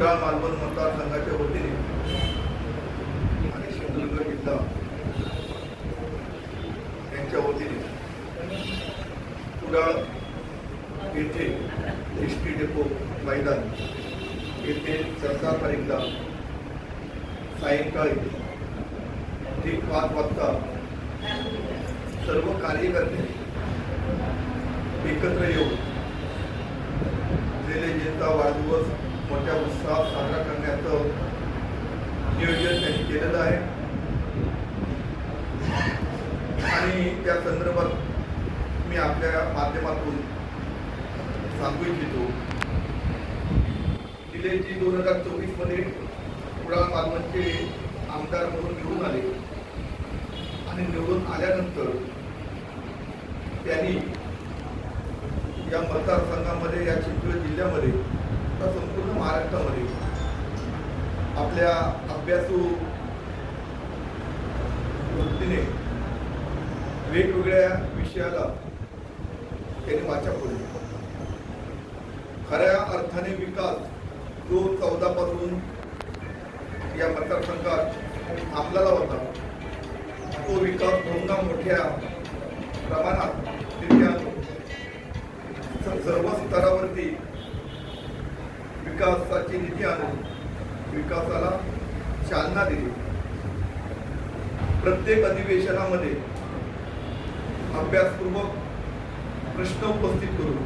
कुडाळ मालवण मतदारसंघाच्या वतीने आणि सिंधुदुर्ग जिल्हा यांच्या वतीने कुडाळ येथे एस टी डेपो मैदान येथे 17 तारीखला सायंकाळी ठीक 5 वाजता सर्व कार्यकर्ते एकत्र येऊन निलेजींचा वाढदिवस मोठ्या उत्साहात साजरा करण्याचं नियोजन त्यांनी केलेलं आहे आणि त्या संदर्भात मी आपल्या माध्यमातून सांगू इच्छितो. निलेजी 2024 मध्ये कुडाळ मालवणचे आमदार म्हणून निवडून आले आणि निवडून आल्यानंतर त्यांनी या मतदारसंघामध्ये या चिपळूण जिल्ह्यामध्ये तर संपूर्ण महाराष्ट्रामध्ये आपल्या अभ्यासू वृत्तीने वेगवेगळ्या विषयाला त्यांनी वाचा फोडली. खऱ्या अर्थाने विकास जो 14 पासून या मतदारसंघात आपल्याला होता तो विकास पुन्हा मोठ्या प्रमाणात सर्व स्तरावरती विकासाची नीती आणून विकासाला चालना दिली. प्रत्येक अधिवेशनामध्ये अभ्यासपूर्वक प्रश्न उपस्थित करून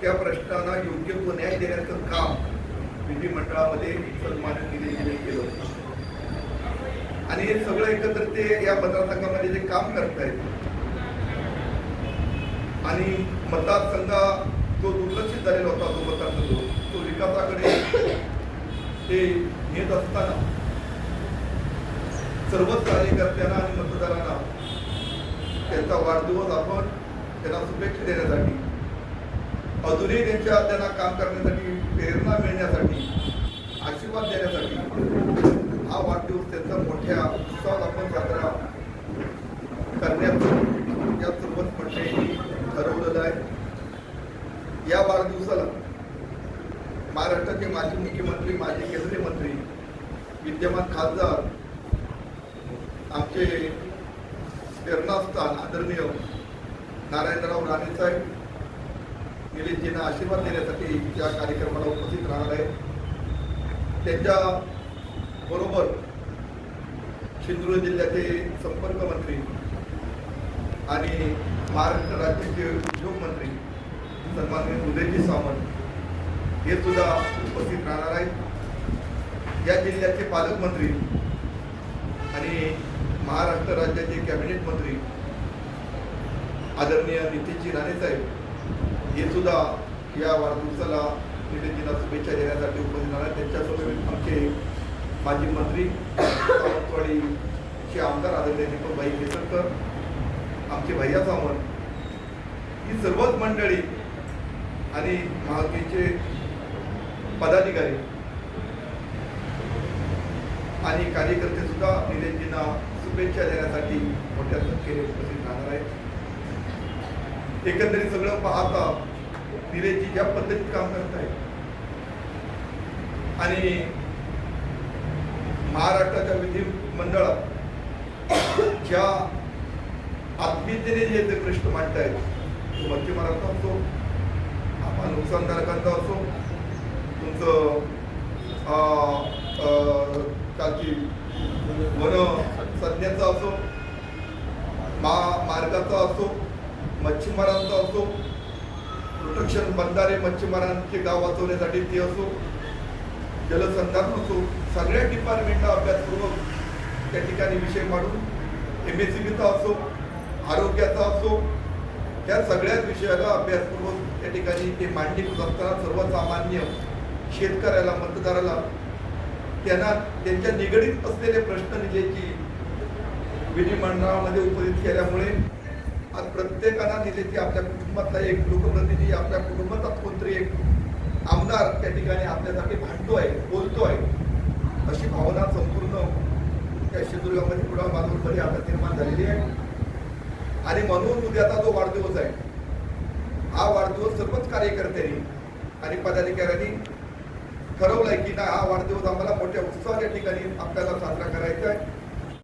त्या प्रश्नांना योग्य तो न्याय देण्याचं काम विधिमंडळामध्ये सन्मानित निलेजीने केलं आणि हे सगळं एकत्र ते या मतदारसंघामध्ये जे काम करतायत आणि मतदारसंघ जो दुर्लक्षित झालेला होता तो मतदारसंघ तो विकासाकडे ते नेत असताना सर्वच कार्यकर्त्यांना आणि मतदारांना त्यांचा वाढदिवस आपण त्यांना शुभेच्छा देण्यासाठी अजूनही त्यांना काम करण्यासाठी प्रेरणा मिळण्यासाठी आशीर्वाद देण्यासाठी हा वाढदिवस त्यांचा मोठ्या उत्साहात आपण साजरा करण्याचं या सर्वच मंडळींनी ठरवलेलं आहे. या वाढदिवसाला महाराष्ट्राचे माजी मुख्यमंत्री माजी केंद्रीय मंत्री विद्यमान खासदार आमचे प्रेरणास्थान आदरणीय नारायणराव राणे साहेब निलेजींना आशीर्वाद देण्यासाठी या कार्यक्रमाला उपस्थित राहणार आहे. त्यांच्या बरोबर सिंधुदुर्ग जिल्ह्याचे संपर्क मंत्री आणि महाराष्ट्र राज्याचे उद्योग मंत्री सन्माननीय उदयजी सामंत हे सुद्धा उपस्थित राहणार आहेत. या जिल्ह्याचे पालकमंत्री आणि महाराष्ट्र राज्याचे कॅबिनेट मंत्री आदरणीय नितीनजी राणे साहेब हे सुद्धा या वाढदिवसाला निलेजींना शुभेच्छा देण्यासाठी उपस्थित राहणार. त्यांच्यासमोर आमचे माजी मंत्री सावंतवाडीचे आमदार आदरणीय दीपकभाई केसरकर आमचे भैया सावंत ही सर्वच मंडळी आणि महायुतीचे पदाधिकारी आणि कार्यकर्ते सुद्धा निलेजींना शुभेच्छा देण्यासाठी मोठ्या संख्येने उपस्थित राहणार आहेत. एकंदरीत सगळं पाहता निलेजी ज्या पद्धतीत काम करत आहेत आणि महाराष्ट्राच्या विधिमंडळात ज्या आत्मीयतेने जे ते प्रश्न मांडतायत तो मच्छीमारांचा असो आपण नुकसानधारकांचा असो तुमचं कालची वन संज्ञाचा असो मार्गाचा असो मच्छीमारांचा असो प्रोटेक्शन बंधारे मच्छीमारांचे गाव वाचवण्यासाठी ते असो जलसंधारण असो सगळ्या डिपार्टमेंटला अभ्यासपूर्वक त्या ठिकाणी विषय मांडून MSCBचा असो आरोग्याचा असो या सगळ्याच विषयाला अभ्यासपूर्वक त्या ठिकाणी ते मांडणी होत असताना सर्वसामान्य शेतकऱ्याला मतदाराला त्यांना त्यांच्या निगडीत असलेले प्रश्न निलेजी विधिमंडळामध्ये उपस्थित केल्यामुळे आज प्रत्येकाला निलेजी आपल्या कुटुंबातला एक लोकप्रतिनिधी आपल्या कुटुंबाचा कोणतरी एक आमदार त्या ठिकाणी आपल्यासाठी भांडतोय बोलतोय अशी भावना संपूर्ण त्या सिंधुदुर्गामध्ये कुडाळ मालवणमध्ये आता निर्माण झालेली आहे. आणि म्हणून उद्याचा जो वाढदिवस आहे हा वाढदिवस सर्वच कार्यकर्त्यांनी आणि पदाधिकाऱ्यांनी ठरवलंय की नाही हा वाढदिवस आम्हाला मोठ्या उत्साहाच्या ठिकाणी आपल्याला साजरा करायचा आहे.